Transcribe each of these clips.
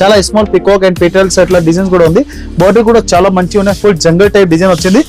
చాలా small peacock and petals అట్లా designs కూడా ఉంది. బార్డర్ కూడా చాలా మంచిగా ఉన్నాయి. ఫుల్ జంగల్ టైప్ డిజైన్ వచ్చింది.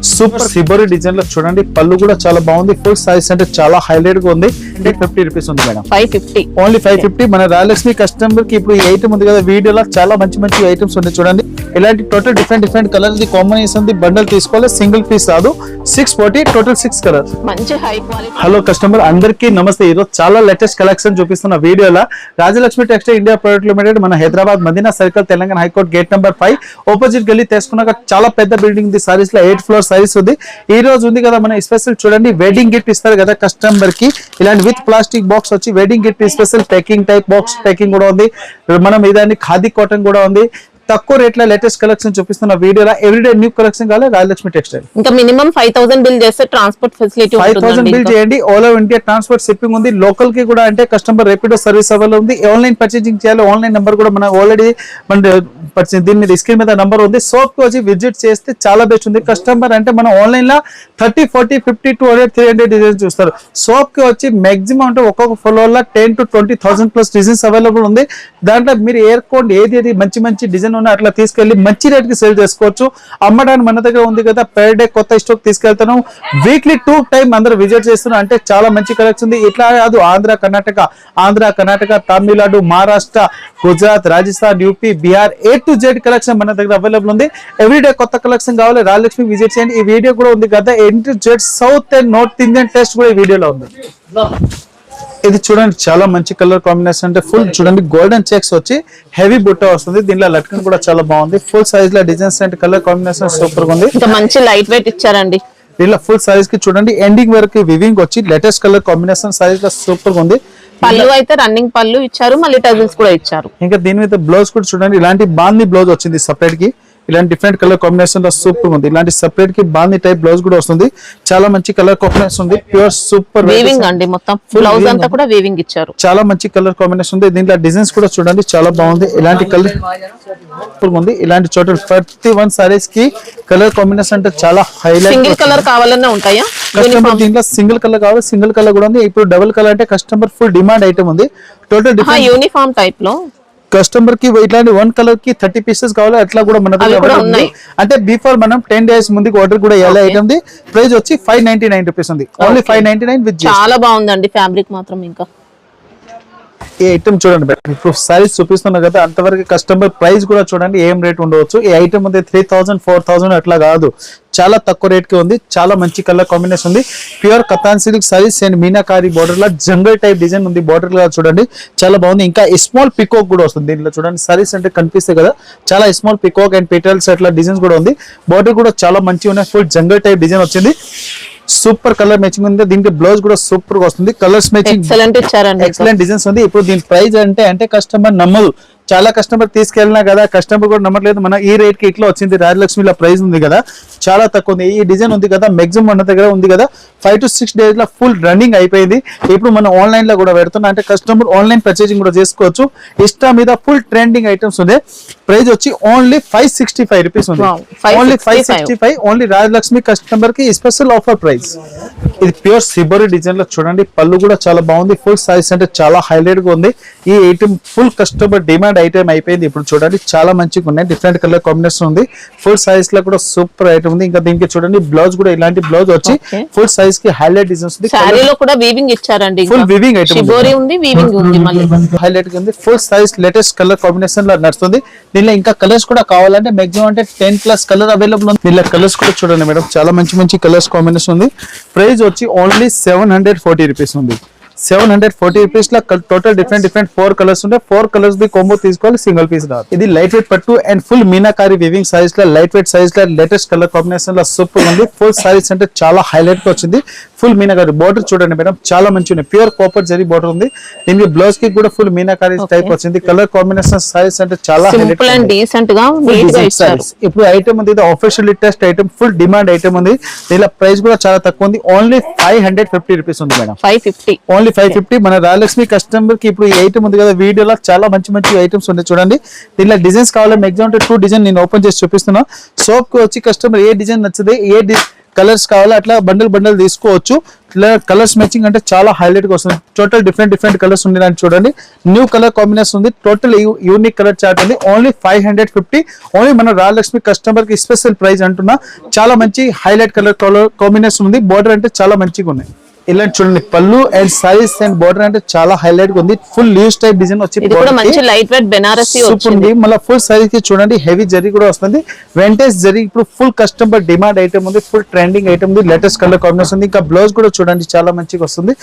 సూపర్ సిబోరి డిజైన్ లో చూడండి. పళ్ళు కూడా చాలా బాగుంది. ఫుల్ సైజ్ అంటే చాలా హైలైట్ గా ఉంది. 50 రూపీస్ ఉంది మేడం. 550 ఓన్లీ 550. మన రాయలక్ష్మి కస్టమర్ కి ఇప్పుడు ఈ ఐటమ్ ఉంది కదా వీడియోలో చాలా మంచి మంచి ఐటమ్స్ ఉన్నాయి చూడండి. ఇలాంటి టోటల్ డిఫరెంట్ కలర్స్ కాంబినేషన్ ఉంది. బండల్ తీసుకోవాలి, సింగిల్ పీస్ రాదు. 640 టోటల్ 6 కలర్స్. మంచి హై క్వాలిటీ. హలో కస్టమర్ అందరికీ నమస్తే. ఈరోజు చాలా లేటెస్ట్ కలెక్షన్ చూపిస్తున్న వీడియోలో Rajalakshmi textile India private limited మన Hyderabad Madina circle Telangana high court gate number 5 opposite గల్లీ తీసుకున్నాక చాలా పెద్ద బిల్డింగ్ ఉంది. సారీస్ లో 8 ఫ్లోర్ సారీస్ ఉంది. ఈ రోజు ఉంది కదా మన స్పెషల్ చూడండి, వెడ్డింగ్ గిఫ్ట్ ఇస్తారు కదా కస్టమర్ కి. ఇలాంటి విత్ ప్లాస్టిక్ బాక్స్ వచ్చి wedding gift special packing type box packing కూడా ఉంది. మనం ఇదాన్ని ఖాదీ కాటన్ కూడా ఉంది. తక్కువ రేట్ లో లేటెస్ట్ కలెక్షన్ చూపిస్తున్న వీడియోలో ఎవ్రీడే న్యూ కలెక్షన్ కావాలి రాజలక్ష్మి టెక్స్టైల్. ఇంకా మినిమం 5000 బిల్ చేస్తే ట్రాన్స్పోర్ట్ ఫెసిలిటీ 5000 బిల్ చేయండి. All over India transport shipping ఉంది. లోకల్ కి కూడా అంటే కస్టమర్ రేపిడో సర్వీస్ అవైలబుల్ ఉంది. ఆన్లైన్ పర్చేసింగ్ చేయాలి. ఆన్లైన్ నెంబర్ కూడా మన ఆల్రెడీ దీని మీద స్క్రీన్ మీద నంబర్ ఉంది. షాప్ కి వచ్చి విజిట్ చేస్తే చాలా బెస్ట్ ఉంది. కస్టమర్ అంటే మనం ఆన్లైన్ లో 30, 40, 50, 200, 300 డిజైన్స్ చూస్తారు. షాప్ కి వచ్చి మాక్సిమం అంటే ఒక్కొక్క ఫ్లోర్ లో 10 to 20,000 ప్లస్ డిజైన్స్ అవైలబుల్ ఉంది. దాంట్లో మీరు ఏర్కోండి ఏది మంచి డిజైన్ ఉన్నా అట్లా తీసుకెళ్లి మంచి రేట్ కి సేల్ చేసుకోవచ్చు. అమ్మడానికి మన దగ్గర ఉంది కదా, పర్ డే కొత్త స్టాక్ తీసుకెళ్తాను. వీక్లీ 2 టైమ్ అందరూ విజిట్ చేస్తున్నాం. అంటే చాలా మంచి కలెక్షన్ ఉంది. ఇట్లా కాదు Andhra Karnataka Tamil Nadu Maharashtra Gujarat Rajasthan UP Bihar A to Z collection మన దగ్గర అవైలబుల్ ఉంది. ఎవ్రీడే కొత్త కలెక్షన్ కావాలి రాజలక్ష్మి విజిట్ చేయండి. ఈ వీడియో కూడా ఉంది కదా A to Z south and north Indian test కూడా ఈ వీడియోలో ఉంది. ఇది చూడండి చాలా మంచి కలర్ కాంబినేషన్. అంటే ఫుల్ చూడండి గోల్డెన్ చెక్స్ వచ్చి హెవీ బుట్ట వస్తుంది. దీనిలో లట్కన్ కూడా చాలా బాగుంది. ఫుల్ సైజ్ లో designs and colour combination super గా ఉంది. మంచి లైట్ వెయిట్ ఇచ్చారండి. దీనిలో ఫుల్ సైజ్ కి చూడండి ఎండింగ్ వరకు వివింగ్ వచ్చి లేటెస్ట్ కలర్ కాంబినేషన్ సైజ్ లో సూపర్ గా ఉంది. పళ్ళు అయితే రన్నింగ్ పళ్ళు ఇచ్చారు, మళ్ళీ టజిల్స్ కూడా ఇచ్చారు. ఇంకా దీని మీద బ్లౌజ్ కూడా చూడండి ఇలాంటి బాంది బ్లౌజ్ వచ్చింది సెపరేట్ కి. ఇలాంటి డిఫరెంట్ కలర్ కాంబినేషన్ లో సూపర్ ఉంది. ఇలాంటి సెపరేట్ కి బాంది టైప్ బ్లౌజ్ కూడా వస్తుంది. చాలా మంచి కలర్ కాంబినేషన్ ఉంది. ప్యూర్ సూపర్ వీవింగ్ అండి. మొత్తం బ్లౌజ్ అంతా కూడా వీవింగ్ ఇచ్చారు. చాలా మంచి కలర్ కాంబినేషన్ ఉంది. దీంట్లో డిజైన్స్ కూడా చూడండి చాలా బాగుంది. ఇలాంటి కలర్ ఉంది. ఇలాంటి టోటల్ 31 సారీస్ కి కలర్ కాంబినేషన్ అంటే చాలా హైలైట్. సింగిల్ కలర్ కావాలన్నా ఉంటాయా? కస్టమర్ దీంట్లో సింగిల్ కలర్ కావాలి, సింగిల్ కలర్ కూడా ఉంది. ఇప్పుడు డబుల్ కలర్ అంటే కస్టమర్ ఫుల్ డిమాండ్ ఐటమ్ ఉంది. టోటల్ యూనిఫామ్ టైప్ లో కస్టమర్ కి ఇట్లాంటి 1 కలర్ కి 30 పీసెస్ కావాలి. అట్లా కూడా మన దగ్గర ఉంది. అంటే బిఫోర్ మనం 10 డేస్ ముందుకు ఆర్డర్ కూడా ఎలా ఐటమ్ ది ప్రైస్ వచ్చి 599 రూపీస్ ఉంది. ఓన్లీ 599 విత్ చాలా బాగుందండి. ఫ్యాబ్రిక్ మాత్రం ఇంకా ఈ ఐటమ్ చూడండి ఇప్పుడు సారీస్ చూపిస్తున్నా కదా అంతవరకు కస్టమర్ ప్రైస్ కూడా చూడండి ఏం రేట్ ఉండవచ్చు. ఈ ఐటమ్ ఉంది 3000, 4000 అట్లా కాదు. చాలా తక్కువ రేట్ కి ఉంది. చాలా మంచి కలర్ కాంబినేషన్ ఉంది. Pure katan silk saris and meenakari border law jungle type design ఉంది. బోర్డర్ లా చూడండి చాలా బాగుంది. ఇంకా స్మాల్ పికాక్ కూడా వస్తుంది. దీంట్లో చూడండి సారీస్ అంటే కనిపిస్తాయి కదా, చాలా స్మాల్ పికాక్ అండ్ పెటల్స్ అట్లా డిజైన్స్ కూడా ఉంది. బోర్డర్ కూడా చాలా మంచిగా ఉన్నాయి. ఫుల్ జంగల్ టైప్ డిజైన్ వచ్చింది. సూపర్ కలర్ మ్యాచింగ్ ఉంది. దీనికి బ్లౌజ్ కూడా సూపర్ గా వస్తుంది. కలర్స్ మ్యాచింగ్ ఎక్సలెంట్ డిజైన్స్ ఉంది. ఇప్పుడు దీని ప్రైస్ అంటే కస్టమర్ నమ్మదు. చాలా కస్టమర్ తీసుకెళ్ళినా కదా కస్టమర్ కూడా నమ్మట్లేదు. మన ఈ రేట్ కి ఇట్లా వచ్చింది. రాజలక్ష్మిలో ప్రైస్ ఉంది కదా చాలా తక్కువ ఉంది. ఈ డిజైన్ ఉంది కదా మాక్సిమం మన దగ్గర ఉంది కదా 5 to 6 డేస్ లో ఫుల్ రన్నింగ్ అయిపోయింది. ఇప్పుడు మనం ఆన్లైన్ లో కూడా పెడుతున్నాం. అంటే కస్టమర్ ఆన్లైన్ పర్చేసింగ్ కూడా చేసుకోవచ్చు. ఇష్టం మీద ఫుల్ ట్రెండింగ్ ఐటమ్స్ ఉంది. ప్రైస్ వచ్చి ఓన్లీ 565 రూపీస్ ఉంది. ఓన్లీ 565. ఓన్లీ రాజలక్ష్మి కస్టమర్ కి స్పెషల్ ఆఫర్ ప్రైస్. ఇది ప్యూర్ సిబోరి డిజైన్ లో చూడండి. పళ్ళు కూడా చాలా బాగుంది. ఫుల్ సైజ్ అంటే చాలా హైలైట్ గా ఉంది. ఈ item full customer demand item అయిపోయింది. ఇప్పుడు చూడండి చాలా మంచిగా ఉన్నాయి. డిఫరెంట్ కలర్ కాంబినేషన్ ఉంది. ఫుల్ సైజ్ లో కూడా సూపర్ ఐటమ్ ఉంది. ఇంకా దీనికి చూడండి బ్లౌజ్ కూడా ఇలాంటి బ్లౌజ్ వచ్చి ఫుల్ సైజ్ కి హైలైట్ డిజైన్స్ ఉంది. సారీలో కూడా వీవింగ్ ఇచ్చారండి. ఫుల్ వీవింగ్ ఐటమ్ షిబోరి ఉంది, వీవింగ్ ఉంది. మళ్ళీ హైలైట్ గా ఉంది. Full size latest colour combination లో నడుస్తుంది. దీనిలో ఇంకా కలర్స్ కూడా కావాలంటే మాక్సిమం అంటే 10 ప్లస్ కలర్ అవైలబుల్ ఉంది. దీనిలో కలర్స్ కూడా చూడండి మేడం చాలా మంచి కలర్స్ కాంబినేషన్ ఉంది. ప్రైస్ వచ్చి ఓన్లీ 740 రూపీస్ ఉంది. 740 రూపీస్ లో టోటల్ డిఫరెంట్ 4 కలర్స్ ఉంటాయి. 4 కలర్స్ ది కాంబో తీసుకోవాలి, సింగిల్ పీస్ రాదు. ఇది లైట్ వెయిట్ పట్టు and full meenakari weaving size లో లైట్ వెయిట్ సైజ్ లో లేటెస్ట్ కలర్ కాంబినేషన్ లో సూపర్ ఉంది. ఫుల్ సారీస్ అంటే చాలా హైలైట్ గా వచ్చింది. ఫుల్ మీనాకారి బోర్డర్ చూడండి మేడం చాలా మంచి ఉంది. ప్యూర్ కాపర్ జరీ బోర్డర్ ఉంది. దీనికి బ్లౌజ్ కి కూడా ఫుల్ మీనాకారి టైప్ వచ్చింది. కలర్ కాంబినేషన్ సైజ్ అంటే చాలా సింపుల్ అండ్ డీసెంట్ గా ఇచ్చారు. ఇప్పుడు ఐటమ్ ఉంది. ఇది official test item full demand item ఉంది. దీనిలో ప్రైస్ కూడా చాలా తక్కువ ఉంది. ఓన్లీ 550 రూపీస్ ఉంది మేడం. 550 ఓన్లీ 550. మన రాజలక్ష్మి కస్టమర్ కి ఇప్పుడు ఈ ఐటమ్ ఉంది కదా వీడియోలో చాలా మంచి ఐటమ్స్ ఉన్నాయి చూడండి. దీనిలో డిజైన్స్ కావాలి మాక్సిమం 2 డిజైన్ నేను ఓపెన్ చేసి చూపిస్తున్నా. షాప్ కి వచ్చి కస్టమర్ ఏ డిజైన్ నచ్చదే ఏ కలర్స్ కావాలి అట్లా బండల్ తీసుకోవచ్చు. ఇట్లా కలర్స్ మ్యాచింగ్ అంటే చాలా హైలైట్ గా వస్తుంది. టోటల్ డిఫరెంట్ కలర్స్ ఉంది అని చూడండి. న్యూ కలర్ కాంబినేషన్ ఉంది. టోటల్ యూనిక్ కలర్ చార్ట్ ఉంది. ఓన్లీ 550. ఓన్లీ మన రాజలక్ష్మి కస్టమర్ కి స్పెషల్ ప్రైస్ అంటున్నా. చాలా మంచి హైలైట్ కలర్ కాంబినేషన్ ఉంది. బోర్డర్ అంటే చాలా మంచిగా ఉన్నాయి. ఇలా చూడండి పళ్ళు అండ్ సారీస్ అండ్ బోర్డర్ అంటే చాలా హైలైట్ గా ఉంది. ఫుల్ లీవ్స్ టైప్ డిజైన్ వచ్చి ఇది కూడా మంచి లైట్ వెయిట్ బెనారసీ వచ్చింది. మళ్ళీ ఫుల్ సారీస్ కి చూడండి హెవీ జరీ కూడా వస్తుంది. వెంటేజ్ జరీ ఇప్పుడు ఫుల్ కస్టమర్ డిమాండ్ ఐటమ్ ఉంది. ఫుల్ ట్రెండింగ్ ఐటమ్ ఉంది. లేటెస్ట్ కలర్ కాంబినేషన్ ఉంది. ఇంకా బ్లౌజ్ కూడా చూడండి చాలా మంచిగా వస్తుంది.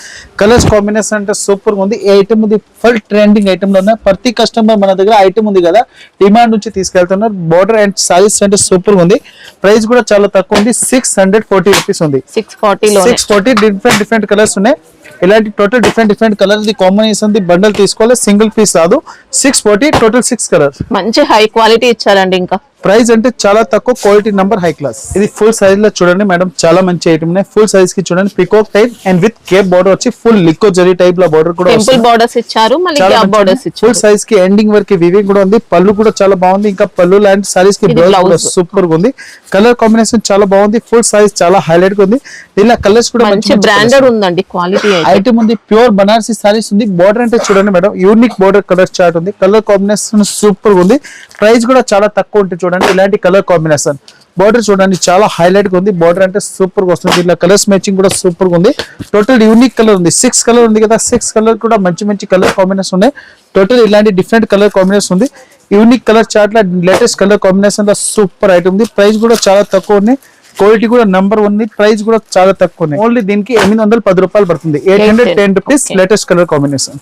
కలర్స్ కాంబినేషన్ అంటే సూపర్ గా ఉంది. ఈ ఐటమ్ ఉంది ఫుల్ ట్రెండింగ్ ఐటమ్ లో ఉన్నాయి. ప్రతి కస్టమర్ మన దగ్గర ఐటమ్ ఉంది కదా డిమాండ్ నుంచి తీసుకెళ్తున్నారు. బోర్డర్ అండ్ సారీస్ అంటే సూపర్ గా ఉంది. ప్రైస్ కూడా చాలా తక్కువ ఉంది. 640 రూపీస్ ఉంది. 640 డిఫరెంట్ కలర్స్ ఉన్నాయి. ఇలాంటి total different colours the combination the bundle తీసుకోవాలి. సింగిల్ పీస్ రాదు. 640 టోటల్ 6 కలర్స్. మంచి హై క్వాలిటీ ఇచ్చారండి. ఇంకా ప్రైస్ అంటే చాలా తక్కువ, క్వాలిటీ నంబర్ హై క్లాస్. ఇది ఫుల్ సైజ్ లో చూడండి మేడం చాలా మంచి ఐటమ్ ఉన్నాయి. ఫుల్ సైజ్ కి చూడండి peacock type and with Cape border వచ్చి ఫుల్ లిక్కో జరీ టైప్ లో బోర్డర్ కూడా సింపుల్ బోర్డర్స్ ఇచ్చారు. మళ్ళీ క్యాప్ బోర్డర్స్ ఇచ్చారు. ఫుల్ సైజ్ కి ఎండింగ్ వరకు వివింగ్ కూడా ఉంది. పళ్ళు కూడా చాలా బాగుంది. ఇంకా పళ్ళు లాంటి సారీస్ కి బ్లౌజ్ కూడా సూపర్ గా ఉంది. కలర్ కాంబినేషన్ చాలా బాగుంది. ఫుల్ సైజ్ చాలా హైలైట్ గా ఉంది. ఇలా కలర్స్ కూడా మంచి బ్రాండెడ్ ఉందండి. క్వాలిటీ ఐటమ్ ఉంది. ప్యూర్ బనారసి సారీస్ ఉంది. బోర్డర్ అంటే చూడండి madam unique border colour chart ఉంది. కలర్ కాంబినేషన్ సూపర్ గా ఉంది. ప్రైస్ కూడా చాలా తక్కువ ఉంటుంది చూడండి. ఇలాంటి కలర్ కాంబినేషన్ బోర్డర్ చూడండి చాలా హైలైట్ గా ఉంది. బోర్డర్ అంటే సూపర్ గా వస్తుంది. ఇలా కలర్స్ మ్యాచింగ్ కూడా సూపర్ గా ఉంది. టోటల్ యూనిక్ కలర్ ఉంది. 6 కలర్ ఉంది కదా 6 కలర్ కూడా మంచి కలర్ కాంబినేషన్ ఉన్నాయి. టోటల్ ఇలాంటి డిఫరెంట్ కలర్ కాంబినేషన్ ఉంది. యూనిక్ కలర్ చార్ట్ లో లేటెస్ట్ కలర్ కాంబినేషన్ లో సూపర్ ఐటమ్ ఉంది. ప్రైస్ కూడా చాలా తక్కువ ఉంది. క్వాలిటీ కూడా నంబర్ ఉంది. ప్రైస్ కూడా చాలా తక్కువ ఉంది. ఓన్లీ దీనికి 810 రూపాయలు పడుతుంది. 810 రూపీస్ లేటెస్ట్ కలర్ కాంబినేషన్.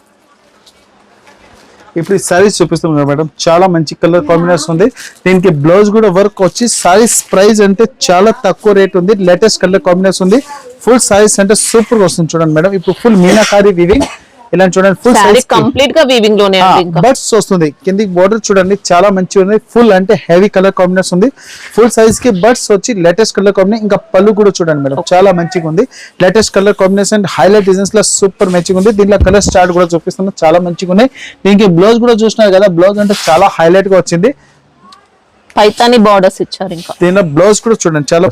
ఇప్పుడు ఈ సారీస్ చూపిస్తున్నాం మేడం చాలా మంచి కలర్ కాంబినేషన్ ఉంది. దీనికి బ్లౌజ్ కూడా వర్క్ వచ్చి సారీస్ ప్రైస్ అంటే చాలా తక్కువ రేట్ ఉంది. లేటెస్ట్ కలర్ కాంబినేషన్ ఉంది. ఫుల్ సారీస్ అంటే సూపర్ గా వస్తుంది చూడండి మేడం. ఇప్పుడు ఫుల్ మీనాకారి వీవింగ్ ఇలా చూడండి. ఫుల్ సారీస్ కంప్లీట్ గా వీవింగ్ లోనే బట్స్ వస్తుంది. కిందికి బోర్డర్ చూడండి చాలా మంచిగా ఉంది. ఫుల్ అంటే హెవీ కలర్ కాంబినేషన్ ఉంది. ఫుల్ సైజ్ కి బట్స్ వచ్చి లేటెస్ట్ కలర్ కాంబినేషన్. ఇంకా పళ్ళు కూడా చూడండి మేడం చాలా మంచిగా ఉంది. Latest colour combination highlight designs లో సూపర్ మంచిగా ఉంది. దీనిలో కలర్ స్టార్ట్ కూడా చూపిస్తున్నా చాలా మంచిగా ఉన్నాయి. దీనికి బ్లౌజ్ కూడా చూసినారు కదా బ్లౌజ్ అంటే చాలా హైలైట్ గా వచ్చింది. పైతాని బార్డర్స్ ఇచ్చారు. ఇంకా దీనిలో బ్లౌజ్ కూడా చూడండి చాలా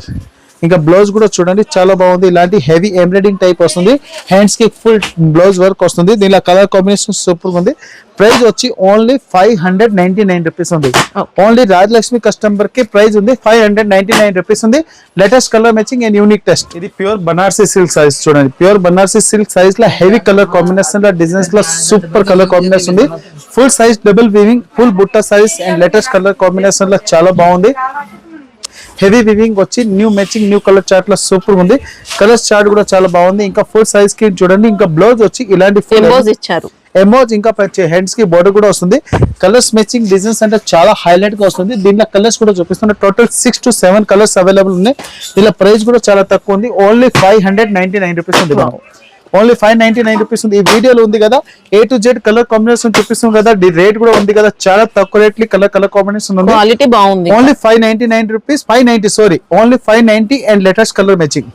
ఇంకా బ్లౌజ్ కూడా చూడండి చాలా బాగుంది. ఇలాంటి హెవీ ఎంబ్రాయిడింగ్ టైప్ వస్తుంది. హ్యాండ్స్ కి ఫుల్ బ్లౌజ్ వర్క్ వస్తుంది. దీనిలో కలర్ కాంబినేషన్ సూపర్ ఉంది. ప్రైస్ వచ్చి ఓన్లీ 599 రూపీస్ ఉంది. ఓన్లీ రాజలక్ష్మి కస్టమర్ కి ప్రైస్ ఉంది 599 రూపీస్ ఉంది. Latest colour matching and unique test. ఇది ప్యూర్ బనారసి సిల్క్ సారీస్ చూడండి. ప్యూర్ బనారసి సిల్క్ సారీస్ లో హెవీ కలర్ కాంబినేషన్ లో డిజైన్స్ లో సూపర్ కలర్ కాంబినేషన్ ఉంది. Full size double weaving full బుట్టా saris and latest colour combination లో చాలా బాగుంది. హెవీ వివింగ్ వచ్చి new matching new colour chart లో సూపర్ ఉంది. కలర్స్ చార్ట్ కూడా చాలా బాగుంది. ఇంకా ఫుల్ సైజ్ కి చూడండి. ఇంకా బ్లౌజ్ వచ్చి ఇలాంటి ఇచ్చారు. ఎమోజ్ ఇంకా హ్యాండ్స్ కి బోర్డర్ కూడా వస్తుంది. కలర్స్ మ్యాచింగ్ డిజైన్స్ అంటే చాలా హైలైట్ గా వస్తుంది. దీనిలో కలర్స్ కూడా చూపిస్తున్నా. టోటల్ 6 to 7 కలర్స్ అవైలబుల్ ఉన్నాయి. దీనిలో ప్రైస్ కూడా చాలా తక్కువ ఉంది. ఓన్లీ 599 రూపీస్ ఉంది. ఓన్లీ 599 రూపీస్ ఉంది. ఈ వీడియోలో ఉంది కదా A to Z colour combination చూపిస్తుంది కదా. రేట్ కూడా ఉంది కదా చాలా తక్కువ రేట్లీ కలర్ కాంబినేషన్ ఉంది. క్వాలిటీ బాగుంది. Only 599 rupees 590 sorry only 590 and latest colour matching.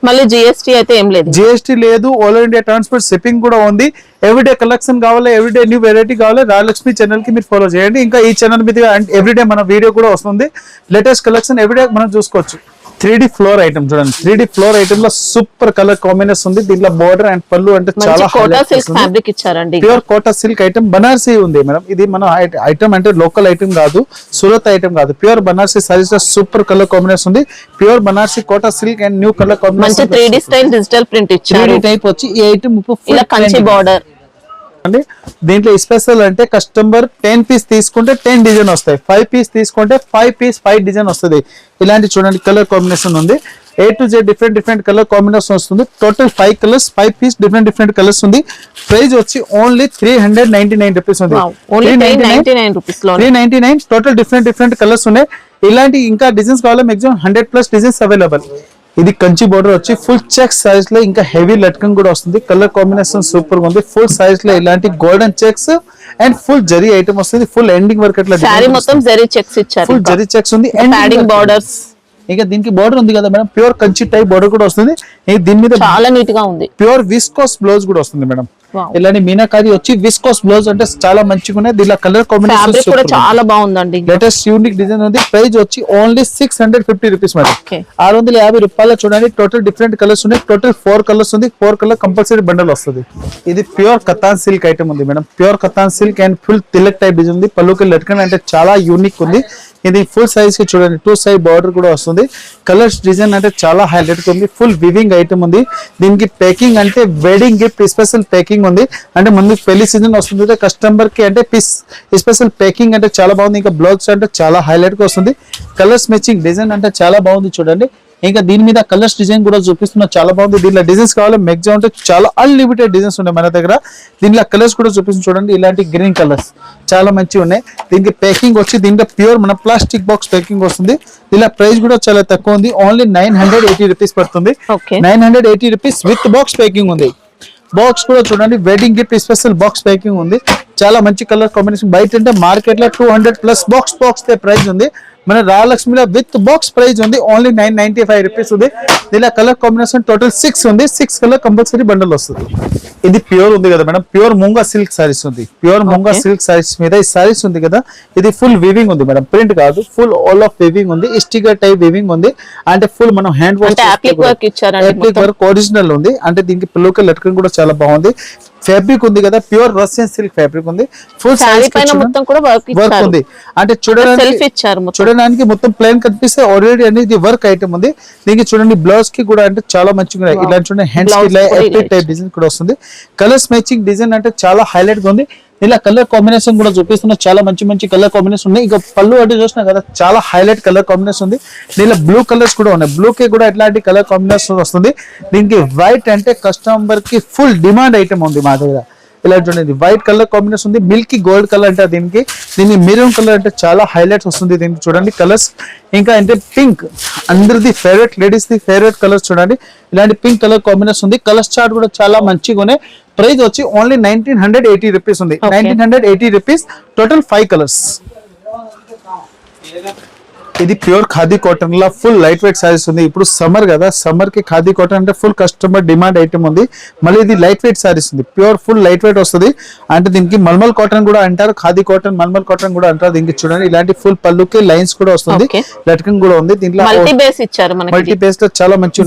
మళ్ళీ GST అయితే ఏం లేదు. GST లేదు. ఆల్ ఇండియా ట్రాన్స్పోర్ట్ షిప్పింగ్ కూడా ఉంది. ఎవ్రీడే కలెక్షన్ కావాలి ఎవ్రీడే న్యూ వెరైటీ కావాలి రాజలక్ష్మి ఛానల్ కి మీరు ఫాలో చేయండి. ఇంకా ఈ ఛానల్ మీద ఎవ్రీడే మన వీడియో కూడా వస్తుంది. లేటెస్ట్ కలెక్షన్ ఎవ్రీడే మనం చూసుకోవచ్చు. 3D ఫ్లోర్ ఐటమ్ చూడండి. 3D ఫ్లోర్ ఐటమ్ లో సూపర్ కలర్ కాంబినేషన్ ఉంది. దీంట్లో బోర్డర్ అండ్ పళ్ళు అంటే చాలా కోటా సిల్క్ ఫ్యాబ్రిక్ ఇచ్చారండి. Pure Kota silk item Banarasi ఉంది మేడం. ఇది మన ఐటమ్ అంటే లోకల్ ఐటమ్ కాదు, సూరత్ ఐటమ్ కాదు. ప్యూర్ బనారసి సారీస్ లో సూపర్ కలర్ కాంబినేషన్ ఉంది. Pure Banarasi Kota silk and new colour combination. 3D style digital print ఇచ్చారు. 3D టైప్ వచ్చి ఈ ఐటమ్ ఇలా కంచి బోర్డర్. దీంట్లో స్పెషల్ అంటే కస్టమర్ 10 పీస్ తీసుకుంటే 10 డిజైన్ వస్తాయి. 5 పీస్ తీసుకుంటే 5 పీస్ 5 డిజైన్ వస్తుంది. ఇలాంటి చూడండి కలర్ కాంబినేషన్ ఉంది. A to Z different colour combination వస్తుంది. Total 5 colours 5 piece different colours ఉంది. ప్రైస్ వచ్చి ఓన్లీ 399 రూపీస్ ఉంది. 399 టోటల్ డిఫరెంట్ కలర్స్ ఉన్నాయి. ఇలాంటి ఇంకా డిజైన్స్ కావాలి మాక్సిమం 100+ డిజైన్స్ అవైలబుల్. ఇది కంచి బోర్డర్ వచ్చి ఫుల్ చెక్ సైజ్ లో ఇంకా హెవీ లట్కన్ కూడా వస్తుంది. కలర్ కాంబినేషన్ సూపర్ గా ఉంది. ఫుల్ సైజ్ లో ఇలాంటి golden checks and full zari item వస్తుంది. ఫుల్ ఎండింగ్ వర్క్ అట్లా సారీ మొత్తం జరీ చెక్స్ ఇచ్చారు. ఫుల్ జరీ చెక్స్ ఉంది. Padding borders. ఇక దీనికి బోర్డర్ ఉంది కదా madam. Pure Kanchi type border కూడా వస్తుంది. దీని మీద చాలా నీట్ గా ఉంది. ప్యూర్ విస్కోస్ బ్లౌజ్ కూడా వస్తుంది మేడం. Wow. ఇలాంటి మీనాకారి వచ్చి విస్కోస్ బ్లౌజ్ అంటే చాలా మంచిగా ఉన్నాయి. దీనిలో కలర్ ఫ్యాబ్రిక్ కూడా కాంబినేషన్ చాలా బాగుందండి. లేటెస్ట్ యూనిక్ డిజైన్ ఉంది. ప్రైస్ వచ్చి ఓన్లీ 650 రూపీస్ మేడం. Okay. 650 రూపాయలు చూడండి. టోటల్ డిఫరెంట్ కలర్స్ ఉన్నాయి. టోటల్ 4 కలర్స్ ఉంది. 4 కలర్ కంపల్సరీ బండల్ వస్తుంది. ఇది ప్యూర్ కతాన్ సిల్క్ ఐటమ్ ఉంది madam. Pure katan silk and full Tilak type design ఉంది. పళ్ళుకి లట్కన్ అంటే చాలా యూనిక్ ఉంది. ఇది ఫుల్ సైజ్ కి చూడండి 2 సైడ్ బార్డర్ కూడా వస్తుంది. కలర్స్ డిజైన్ అంటే చాలా హైలైట్ గా ఉంది. ఫుల్ వివింగ్ ఐటమ్ ఉంది. దీనికి ప్యాకింగ్ అంటే వెడ్డింగ్ గిఫ్ట్ స్పెషల్ ప్యాకింగ్ ఉంది. అంటే ముందు పెళ్లి సీజన్ వస్తుంది కస్టమర్ కి అంటే స్పెషల్ ప్యాకింగ్ అంటే చాలా బాగుంది. ఇంకా బ్లౌజ్ అంటే చాలా హైలైట్ గా వస్తుంది. కలర్స్ మ్యాచింగ్ డిజైన్ అంటే చాలా బాగుంది చూడండి. ఇంకా దీని మీద కలర్స్ డిజైన్ కూడా చూపిస్తున్నా చాలా బాగుంది. దీనిలో డిజైన్స్ కావాలి మ్యాక్సిమం అంటే చాలా అన్లిమిటెడ్ డిజైన్స్ ఉన్నాయి మన దగ్గర. దీనిలో కలర్స్ కూడా చూపిస్తుంది చూడండి. ఇలాంటి గ్రీన్ కలర్స్ చాలా మంచిగా ఉన్నాయి. దీనికి ప్యాకింగ్ వచ్చి దీంట్లో ప్యూర్ మన ప్లాస్టిక్ బాక్స్ ప్యాకింగ్ వస్తుంది. దీనిలో ప్రైస్ కూడా చాలా తక్కువ ఉంది. ఓన్లీ 980 రూపీస్ పడుతుంది. 980 రూపీస్ విత్ బాక్స్ ప్యాకింగ్ ఉంది. బాక్స్ కూడా చూడండి wedding gift special box packing ఉంది. చాలా మంచి కలర్ కాంబినేషన్. బయట అంటే మార్కెట్ లో 200 ప్లస్ బాక్స్ ప్రైస్ ఉంది. మన రాలక్ష్మిలో విత్ బాక్స్ ప్రైస్ ఉంది ఓన్లీ 995 రూపీస్ ఉంది. దీనిలో కలర్ కాంబినేషన్ టోటల్ 6 ఉంది. 6 కలర్ కంపల్సరీ బండల్ వస్తుంది. ఇది ప్యూర్ ఉంది కదా madam. Pure munga silk saris ఉంది. ప్యూర్ ముంగా సిల్క్ సారీస్ మీద ఈ సారీస్ ఉంది కదా. ఇది ఫుల్ వీవింగ్ ఉంది మేడం. ప్రింట్ కాదు, ఫుల్ ఆల్ ఆఫ్ వీవింగ్ ఉంది. స్టికర్ టైప్ వీవింగ్ ఉంది. అంటే ఫుల్ మనం హ్యాండ్ వర్క్ ఒరిజినల్ ఉంది. అంటే దీనికి పిల్లకి లట్కన్ కూడా చాలా బాగుంది. ఫ్యాబ్రిక్ ఉంది కదా ప్యూర్ రష్యన్ సిల్క్ ఫ్యాబ్రిక్ ఉంది. ఫుల్ సారీ పైన మొత్తం కూడా వర్క్ ఉంది. అంటే చూడడానికి మొత్తం ప్లెయిన్ కనిపిస్తే ఆల్రెడీ అనేది వర్క్ ఐటమ్ ఉంది. దీనికి చూడండి బ్లౌజ్ కి కూడా అంటే చాలా మంచిగా ఇలా చూడండి హ్యాండ్స్ కి టైప్ డిజైన్ కూడా వస్తుంది. కలర్స్ మ్యాచింగ్ డిజైన్ అంటే చాలా హైలైట్ గా ఉంది. ఇలా కలర్ కాంబినేషన్ కూడా చూపిస్తున్నా చాలా మంచి కలర్ కాంబినేషన్ ఉన్నాయి. ఇంకా పళ్ళు అంటే చూసినా కదా చాలా హైలైట్ కలర్ కాంబినేషన్ ఉంది. దీనిలో బ్లూ కలర్స్ కూడా ఉన్నాయి. బ్లూ కి కూడా ఎట్లాంటి కలర్ కాంబినేషన్ వస్తుంది. దీనికి వైట్ అంటే కస్టమర్ కి ఫుల్ డిమాండ్ ఐటమ్ ఉంది మా దగ్గర. ఇలా చూడండి వైట్ కలర్ కాంబినేషన్ ఉంది. మిల్కీ గోల్డ్ కలర్ అంటే దీనికి మెరూన్ కలర్ అంటే చాలా హైలైట్స్ వస్తుంది. దీనికి చూడండి కలర్స్. ఇంకా అంటే పింక్ అందరిది favourite, ladies the favourite colours చూడండి. ఇలాంటి పింక్ కలర్ కాంబినేషన్ ఉంది. కలర్స్ చార్ట్ కూడా చాలా మంచిగా ఉన్నాయి. ప్రైస్ వచ్చి ఓన్లీ 1980 రూపీస్ ఉంది. 1980 రూపీస్ టోటల్ 5 కలర్స్. ఇది ప్యూర్ ఖాదీ కాటన్ లా ఫుల్ లైట్ వెయిట్ సారీస్ ఉంది. ఇప్పుడు సమ్మర్ కదా, సమ్మర్ కి ఖాదీ కాటన్ అంటే ఫుల్ కస్టమర్ డిమాండ్ ఐటమ్ ఉంది. మళ్ళీ ఇది లైట్ వెయిట్ సారీస్ ఉంది. ప్యూర్ ఫుల్ లైట్ వెయిట్ వస్తుంది. అంటే దీనికి మల్మల్ కాటన్ కూడా అంటారు. ఖాదీ కాటన్ మల్మల్ కాటన్ కూడా అంటారు. దీనికి చూడండి ఇలాంటి ఫుల్ పళ్ళుకి లైన్స్ కూడా వస్తుంది. లట్కన్ కూడా ఉంది. దీంట్లో మల్టీ బేస్ లో చాలా మంచి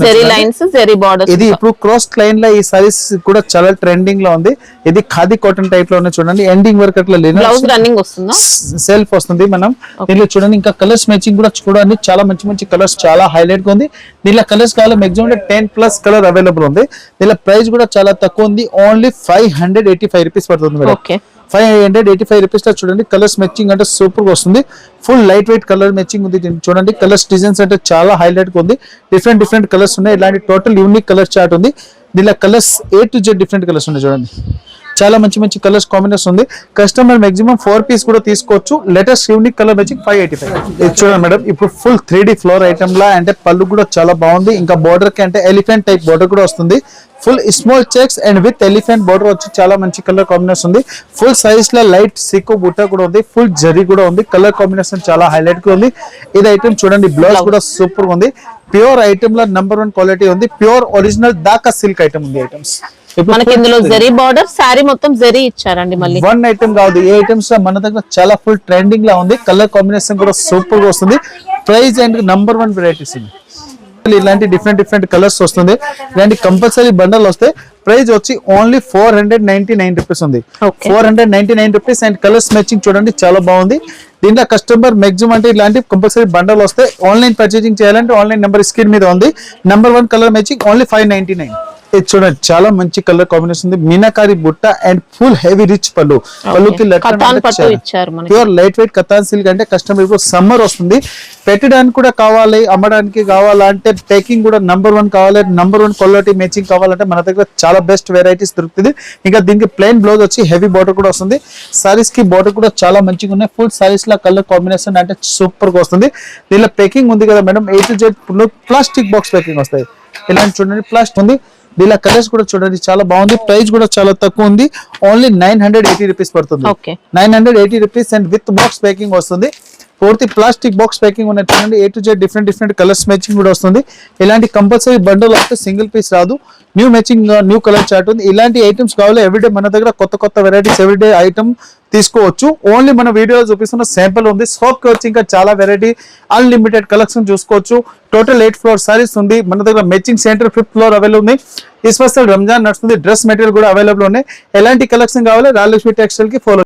ఇది ఇప్పుడు క్రాస్ లైన్ లో ఈ సారీస్ కూడా చాలా ట్రెండింగ్ లో ఉంది. ఇది ఖాదీ కాటన్ టైప్ లో ఉంది చూడండి. ఎండింగ్ వర్క్ అట్లా సెల్ఫ్ వస్తుంది. మనం దీనిలో చూడండి ఇంకా కలర్స్ మ్యాచింగ్ కూడా చూడండి చాలా మంచి కలర్స్ చాలా హైలైట్ గా ఉంది. దీనిలో కలర్స్ కావాలి మాక్సిమం 10+ కలర్ అవైలబుల్ ఉంది. దీనిలో ప్రైస్ కూడా చాలా తక్కువ ఉంది. ఓన్లీ 585 రూపీస్ పడుతుంది మేడం. 585 రూపీస్ లో చూడండి కలర్స్ మ్యాచింగ్ అంటే సూపర్ గా వస్తుంది. Full light weight colour matching ఉంది. చూడండి కలర్స్ డిజైన్స్ అంటే చాలా హైలైట్ గా ఉంది. డిఫరెంట్ కలర్స్ ఉన్నాయి. ఇలాంటి టోటల్ యూనిక్ కలర్ చార్ట్ ఉంది. దీనిలో colours A to Z different colours ఉన్నాయి చూడండి. చాలా మంచి కలర్స్ కాంబినేషన్ ఉంది. కస్టమర్ మాక్సిమం 4 పీస్ కూడా తీసుకోవచ్చు. Latest unique colour matching 585. ఇది చూడండి మేడం ఇప్పుడు ఫుల్ 3D ఫ్లోర్ ఐటమ్ లా అంటే పళ్ళు కూడా చాలా బాగుంది. ఇంకా బార్డర్ కి అంటే ఎలిఫెంట్ టైప్ బార్డర్ కూడా వస్తుంది. Full small checks and with elephant border వచ్చి చాలా మంచి కలర్ కాంబినేషన్ ఉంది. ఫుల్ సైజ్ లో లైట్ సిక్కు బుట్ట కూడా ఉంది. ఫుల్ జరీ కూడా ఉంది. కలర్ కాంబినేషన్ చాలా హైలైట్ గా ఉంది. ఇది ఐటమ్ చూడండి బ్లౌజ్ కూడా సూపర్ ఉంది. ప్యూర్ ఐటమ్ లో నంబర్ 1 క్వాలిటీ ఉంది. ప్యూర్ ఒరిజినల్ దాకా సిల్క్ ఐటమ్ ఉంది. ఐటమ్స్ మనకి ఇందులో జరీ బార్డర్ సారీ మొత్తం జరీ ఇచ్చారండి. మళ్ళీ వన్ ఐటమ్ కాదు, ఏ ఐటమ్స్ మన దగ్గర చాలా ఫుల్ ట్రెండింగ్ లా ఉంది. కలర్ కాంబినేషన్ కూడా సూపర్ గా వస్తుంది. ప్రైస్ అండ్ నంబర్ 1 వెరైటీస్ ఉంది. ఇలాంటి డిఫరెంట్ కలర్స్ వస్తుంది. ఇలాంటి కంపల్సరీ బండల్ వస్తే ప్రైస్ వచ్చి ఓన్లీ 499 రూపీస్ ఉంది. 499 రూపీస్ అండ్ కలర్స్ మ్యాచింగ్ చూడండి చాలా బాగుంది. దీంట్లో కస్టమర్ మాక్సిమం అంటే ఇలాంటి కంపల్సరీ బండల్ వస్తే ఆన్లైన్ పర్చేసింగ్ చేయాలంటే ఆన్లైన్ నెంబర్ స్క్రీన్ మీద ఉంది. Number 1 colour matching only 599. ఇది చూడండి చాలా మంచి కలర్ కాంబినేషన్ ఉంది. మీనాకారి బుట్ట అండ్ ఫుల్ హెవీ రిచ్ పళ్ళు. పళ్ళుకి pure light weight katan silk అంటే కస్టమర్ ఇప్పుడు సమ్మర్ వస్తుంది పెట్టడానికి కూడా కావాలి, అమ్మడానికి కావాలంటే ప్యాకింగ్ కూడా నంబర్ 1 కావాలి. నంబర్ 1 క్వాలిటీ మ్యాచింగ్ కావాలంటే మన దగ్గర చాలా బెస్ట్ వెరైటీస్ దొరుకుతుంది. ఇంకా దీనికి ప్లెయిన్ బ్లౌజ్ వచ్చి హెవీ బార్డర్ కూడా వస్తుంది. సారీస్ కి బార్డర్ కూడా చాలా మంచిగా ఉన్నాయి. ఫుల్ సారీస్ లా కలర్ కాంబినేషన్ అంటే సూపర్ గా వస్తుంది. దీనిలో ప్యాకింగ్ ఉంది కదా madam A to Z plastic box packing వస్తాయి. ఇలాంటి చూడండి ప్లాస్టిక్ ఉంది. దీనిలో కలర్స్ కూడా చూడండి చాలా బాగుంది. ప్రైస్ కూడా చాలా తక్కువ ఉంది. ఓన్లీ 980 రూపీస్ పడుతుంది. 980 rupees and with box packing వస్తుంది. పూర్తి ప్లాస్టిక్ బాక్స్ ప్యాకింగ్ ఉన్నట్టు చూడండి. A to Z different colours matching కూడా వస్తుంది. ఇలాంటి కంపల్సరీ బండల్ వస్తే సింగిల్ పీస్ రాదు. New matching new colour chart ఉంది. ఇలాంటి ఐటమ్స్ కావాలి ఎవ్రీడే మన దగ్గర కొత్త వెరైటీస్ ఎవ్రీడే ఐటమ్ తీసుకోవచ్చు. ఓన్లీ మన వీడియోలో చూపిస్తున్న శాంపుల్ ఉంది. షాప్కి వచ్చి ఇంకా చాలా వెరైటీ అన్లిమిటెడ్ కలెక్షన్ చూసుకోవచ్చు. టోటల్ 8 ఫ్లోర్ సారీస్ ఉంది మన దగ్గర. Matching centre 5th floor available ఉంది. ఈ స్పెషల్ రంజాన్ నడుస్తుంది. డ్రెస్ మెటీరియల్ కూడా అవైలబుల్ ఉన్నాయి. ఎలాంటి కలెక్షన్ కావాలి రాజలక్ష్మి టెక్స్టైల్ కి ఫాలో